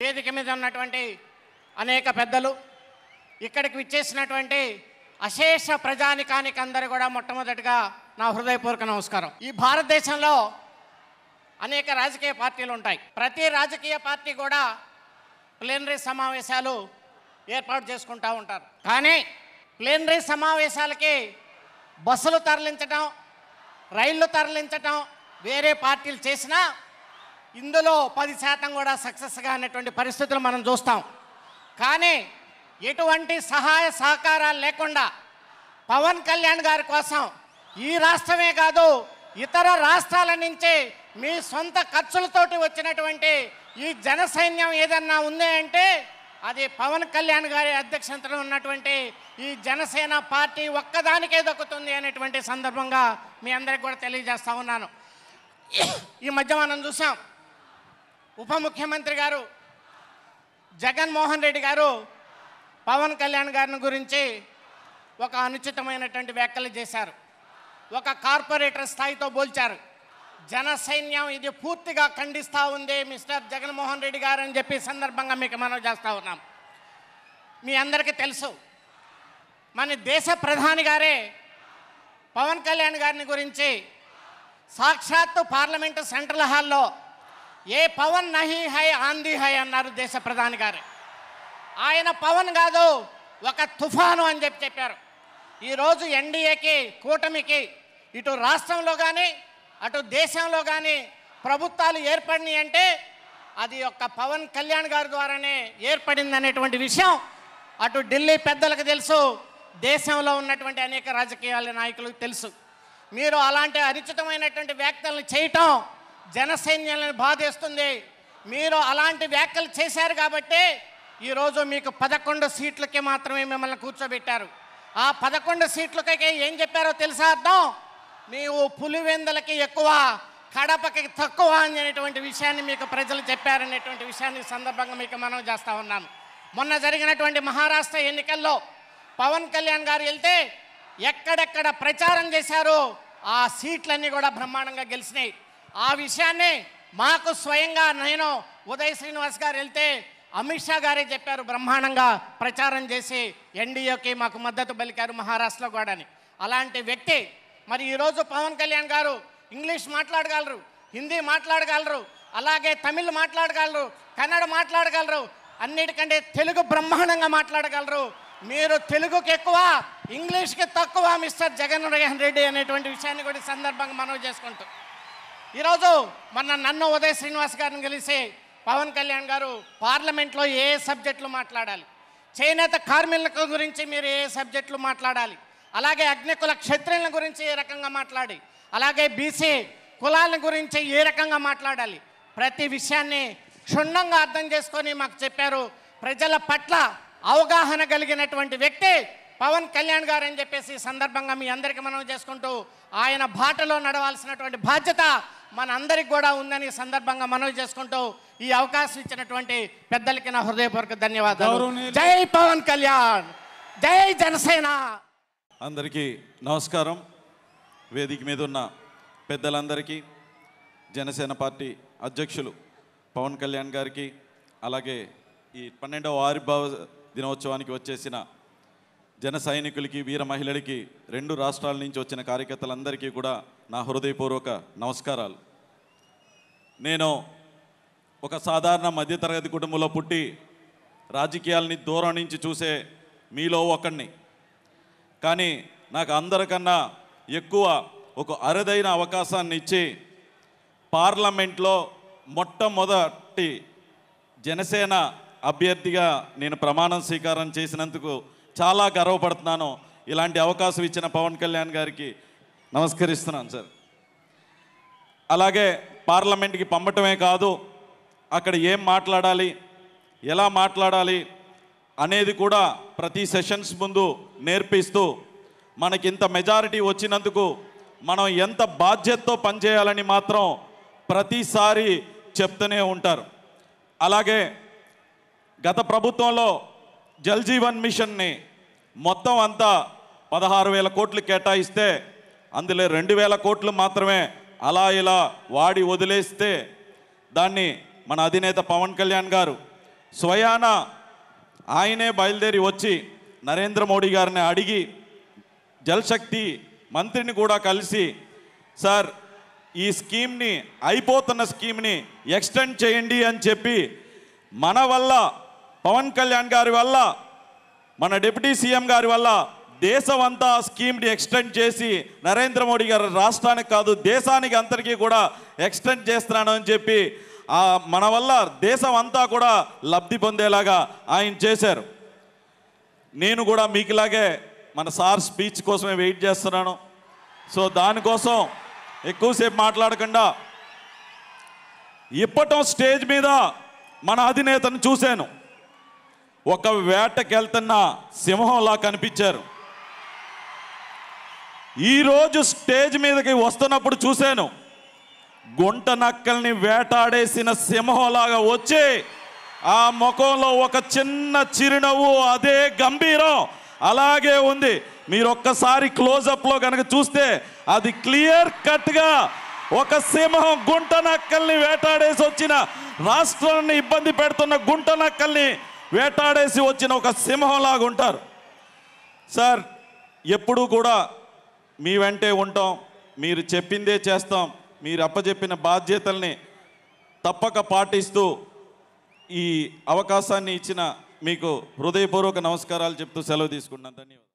వేదిక మీద ఉన్నటువంటి అనేక పెద్దలు, ఇక్కడికి విచ్చేసినటువంటి అశేష ప్రజానికానికి అందరూ కూడా మొట్టమొదటిగా నా హృదయపూర్వక నమస్కారం. ఈ భారతదేశంలో అనేక రాజకీయ పార్టీలు ఉంటాయి. ప్రతి రాజకీయ పార్టీ కూడా ప్లీనరీ సమావేశాలు ఏర్పాటు చేసుకుంటూ ఉంటారు. కానీ ప్లీనరీ సమావేశాలకి బస్సులు తరలించడం, రైళ్లు తరలించడం వేరే పార్టీలు చేసినా ఇందులో 10% కూడా సక్సెస్గా అనేటువంటి పరిస్థితులు మనం చూస్తాం. కానీ ఎటువంటి సహాయ సహకారాలు లేకుండా పవన్ కళ్యాణ్ గారి కోసం ఈ రాష్ట్రమే కాదు ఇతర రాష్ట్రాల నుంచి మీ సొంత ఖర్చులతోటి వచ్చినటువంటి ఈ జన సైన్యం ఏదన్నా ఉంది అంటే అది పవన్ కళ్యాణ్ గారి అధ్యక్షతలో ఉన్నటువంటి ఈ జనసేన పార్టీ ఒక్కదానికే దక్కుతుంది అనేటువంటి సందర్భంగా మీ అందరికి కూడా తెలియజేస్తా ఉన్నాను. ఈ మధ్య మనం చూసాం, ఉప ముఖ్యమంత్రి గారు జగన్మోహన్ రెడ్డి గారు పవన్ కళ్యాణ్ గారిని గురించి ఒక అనుచితమైనటువంటి వ్యాఖ్యలు చేశారు. ఒక కార్పొరేటర్ స్థాయితో పోల్చారు. జన సైన్యం ఇది పూర్తిగా ఖండిస్తూ ఉంది మిస్టర్ జగన్మోహన్ రెడ్డి గారు అని చెప్పి సందర్భంగా మీకు మనం చేస్తూ ఉన్నాం. మీ అందరికీ తెలుసు, మన దేశ ప్రధాని గారే పవన్ కళ్యాణ్ గారిని గురించి సాక్షాత్తు పార్లమెంటు సెంట్రల్ హాల్లో ఏ పవన్ నహీ హై ఆంధీ హై అన్నారు దేశ ప్రధాని గారు. ఆయన పవన్ కాదు ఒక తుఫాను అని చెప్పారు. ఈరోజు ఎన్డీఏకి, కూటమికి ఇటు రాష్ట్రంలో కానీ అటు దేశంలో కానీ ప్రభుత్వాలు ఏర్పడినాయి అంటే అది ఒక పవన్ కళ్యాణ్ గారి ద్వారానే ఏర్పడింది అనేటువంటి విషయం అటు ఢిల్లీ పెద్దలకు తెలుసు, దేశంలో ఉన్నటువంటి అనేక రాజకీయ నాయకులకు తెలుసు. మీరు అలాంటి అనుచితమైనటువంటి వ్యాఖ్యలను చేయటం జనసైన్యాలను బాధేస్తుంది. మీరు అలాంటి వ్యాఖ్యలు చేశారు కాబట్టి ఈరోజు మీకు 11 సీట్లకి మాత్రమే మిమ్మల్ని కూర్చోబెట్టారు. ఆ 11 సీట్లకి ఏం చెప్పారో తెలుసా అర్థం? నీవు పులివెందులకి ఎక్కువ, కడపకి తక్కువ అనేటువంటి విషయాన్ని మీకు ప్రజలు చెప్పారనేటువంటి విషయాన్ని సందర్భంగా మీకు మనం చేస్తూ ఉన్నాను. మొన్న జరిగినటువంటి మహారాష్ట్ర ఎన్నికల్లో పవన్ కళ్యాణ్ గారు వెళ్తే ఎక్కడెక్కడ ప్రచారం చేశారో ఆ సీట్లన్నీ కూడా బ్రహ్మాండంగా గెలిచినాయి. ఆ విషయాన్ని మాకు స్వయంగా నేను ఉదయ్ శ్రీనివాస్ గారు వెళ్తే అమిత్ షా గారే చెప్పారు, బ్రహ్మాండంగా ప్రచారం చేసి ఎన్డీఏకి మాకు మద్దతు పలికారు మహారాష్ట్రలో కూడా అని. అలాంటి వ్యక్తి మరి ఈరోజు పవన్ కళ్యాణ్ గారు ఇంగ్లీష్ మాట్లాడగలరు, హిందీ మాట్లాడగలరు, అలాగే తమిళ్ మాట్లాడగలరు, కన్నడ మాట్లాడగలరు, అన్నిటికంటే తెలుగు బ్రహ్మాండంగా మాట్లాడగలరు. మీరు తెలుగుకి ఎక్కువ, ఇంగ్లీష్కి తక్కువ మిస్టర్ జగన్మోహన్ రెడ్డి అనేటువంటి విషయాన్ని కూడా సందర్భంగా మనం చేసుకుంటాం. ఈరోజు నన్ను ఉదయ్ శ్రీనివాస్ గారిని కలిసి పవన్ కళ్యాణ్ గారు పార్లమెంట్లో ఏ సబ్జెక్టులు మాట్లాడాలి, చేనేత కార్మికుల గురించి మీరు ఏ సబ్జెక్టులు మాట్లాడాలి, అలాగే అగ్నికుల క్షత్రియుల గురించి ఏ రకంగా మాట్లాడి, అలాగే బీసీ కులాల గురించి ఏ రకంగా మాట్లాడాలి, ప్రతి విషయాన్ని క్షుణ్ణంగా అర్థం చేసుకొని మాకు చెప్పారు. ప్రజల పట్ల అవగాహన కలిగినటువంటి వ్యక్తి పవన్ కళ్యాణ్ గారు అని చెప్పేసి సందర్భంగా మీ అందరికీ మనం చేసుకుంటూ ఆయన బాటలో నడవాల్సినటువంటి బాధ్యత మన అందరికి కూడా ఉందని సందర్భంగా మనవి చేసుకుంటూ ఈ అవకాశం ఇచ్చినటువంటి పెద్దలకి నా హృదయపూర్వక ధన్యవాదాలు. జై పవన్ కళ్యాణ్, జై జనసేన. అందరికీ నమస్కారం. వేదిక మీద ఉన్న పెద్దలందరికీ, జనసేన పార్టీ అధ్యక్షులు పవన్ కళ్యాణ్ గారికి, అలాగే ఈ 12వ ఆవిర్భావ దినోత్సవానికి వచ్చేసిన జన సైనికులకి, వీర మహిళలకి, 2 రాష్ట్రాల నుంచి వచ్చిన కార్యకర్తలందరికీ కూడా నా హృదయపూర్వక నమస్కారాలు. నేను ఒక సాధారణ మధ్యతరగతి కుటుంబంలో పుట్టి రాజకీయాలని దూరం నుంచి చూసే మీలో ఒకడిని. కానీ నాకు అందరికన్నా ఎక్కువ ఒక అరుదైన అవకాశాన్ని ఇచ్చి పార్లమెంట్లో మొట్టమొదటి జనసేన అభ్యర్థిగా నేను ప్రమాణం స్వీకారం చేసినందుకు చాలా గర్వపడుతున్నాను. ఇలాంటి అవకాశం ఇచ్చిన పవన్ కళ్యాణ్ గారికి నమస్కరిస్తున్నాను సార్. అలాగే పార్లమెంట్కి పంపటమే కాదు, అక్కడ ఏం మాట్లాడాలి, ఎలా మాట్లాడాలి అనేది కూడా ప్రతి సెషన్స్ ముందు నేర్పిస్తూ మనకింత మెజారిటీ వచ్చినందుకు మనం ఎంత బాధ్యతతో పనిచేయాలని మాత్రం ప్రతిసారి చెప్తూనే ఉంటారు. అలాగే గత ప్రభుత్వంలో జల్ జీవన్ మిషన్ని మొత్తం అంతా 16,000 కోట్లు కేటాయిస్తే అందులో 2,000 కోట్లు మాత్రమే అలా ఇలా వాడి వదిలేస్తే దాన్ని మన అధినేత పవన్ కళ్యాణ్ గారు స్వయాన ఆయనే బయలుదేరి వచ్చి నరేంద్ర మోడీ గారిని అడిగి జలశక్తి మంత్రిని కూడా కలిసి, సార్ ఈ స్కీమ్ని, అయిపోతున్న స్కీమ్ని ఎక్స్టెండ్ చేయండి అని చెప్పి, మన వల్ల, పవన్ కళ్యాణ్ గారి వల్ల, మన డిప్యూటీ సీఎం గారి వల్ల దేశం అంతా స్కీమ్ని ఎక్స్టెండ్ చేసి, నరేంద్ర మోడీ గారు రాష్ట్రానికి కాదు దేశానికి అందరికీ కూడా ఎక్స్టెండ్ చేస్తున్నాను అని చెప్పి, మన వల్ల దేశం అంతా కూడా లబ్ధి పొందేలాగా ఆయన చేశారు. నేను కూడా మీకులాగే మన సార్ స్పీచ్ కోసమే వెయిట్ చేస్తున్నాను. సో దానికోసం ఎక్కువసేపు మాట్లాడకుండా ఇప్పటం స్టేజ్ మీద మన అధినేతను చూశాను. ఒక వేటకెళ్తున్న సింహంలా కనిపించారు. ఈరోజు స్టేజ్ మీదకి వస్తున్నప్పుడు చూశాను, గుంట నక్కల్ని వేటాడేసిన సింహంలాగా వచ్చి ఆ ముఖంలో ఒక చిన్న చిరునవ్వు, అదే గంభీరం అలాగే ఉంది. మీరు ఒక్కసారి క్లోజప్లో కనుక చూస్తే అది క్లియర్ కట్గా ఒక సింహం గుంట నక్కల్ని వేటాడేసి వచ్చిన, రాష్ట్రాన్ని ఇబ్బంది పెడుతున్న గుంట నక్కల్ని వేటాడేసి వచ్చిన ఒక సింహంలాగా ఉంటారు. సార్ ఎప్పుడూ కూడా మీ వెంటే ఉంటాం, మీరు చెప్పిందే చేస్తాం, మీరు అప్పచెప్పిన బాధ్యతల్ని తప్పక పాటిస్తూ ఈ అవకాశాన్ని ఇచ్చిన మీకు హృదయపూర్వక నమస్కారాలు చెప్తూ సెలవు తీసుకుంటున్నాను. ధన్యవాదాలు.